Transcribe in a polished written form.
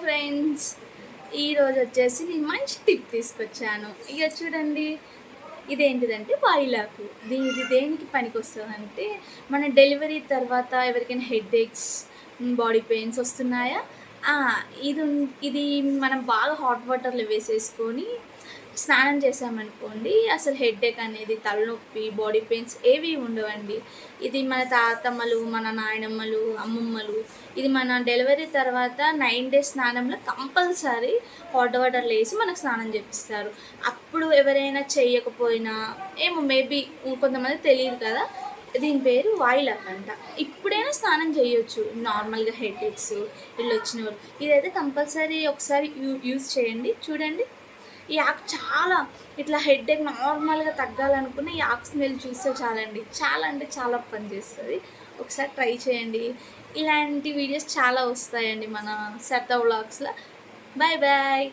Friends, ఈరోజు వచ్చేసి నేను మంచి టిప్ తీసుకొచ్చాను. ఇక చూడండి, ఇదేంటిదంటే వాయిలాకు. ఇది దేనికి పనికొస్తదంటే, మన డెలివరీ తర్వాత ఎవరికైనా హెడేక్స్, బాడీ పెయిన్స్ వస్తున్నాయా? ఆ! ఇది మనం బాగా హాట్ వాటర్‌లో వేసేసుకొని స్నానం చేశామనుకోండి, అసలు హెడేక్ అనేది, తలనొప్పి, బాడీ పెయిన్స్ ఏవి ఉండవండి. ఇది మన తాతమ్మలు, మన నాయనమ్మలు, అమ్మమ్మలు ఇది మన డెలివరీ తర్వాత 9 డేస్ స్నానంలో కంపల్సరీ హాట్ వాటర్‌లో ఏసి మనకు స్నానం చేపిస్తారు. అప్పుడు ఎవరైనా చెయ్యకపోయినా ఏమో మేబీ కొంతమందికి తెలీదు కదా! దీని పేరు వాయిలాక్ అంట. ఇప్పుడైనా స్నానం చేయొచ్చు నార్మల్‌గా హెడేక్స్ ఈళ్ళొచ్చినోళ్ళు. ఇదైతే కంపల్సరీ ఒకసారి యూజ్ చేయండి. చూడండి. ఈ ఆకు చాలా ఇట్లా హెడేక్ నార్మల్‌గా తగ్గాలనుకున్న ఈ ఆకు స్మెల్ చూస్తే చాలండి. చాలా అంటే చాలా పనిచేస్తది. ఒకసారి ట్రై చేయండి. ఇలాంటి వీడియోస్ చాలా వస్తాయండి మన సరదా వ్లాగ్స్‌లో. Bye bye.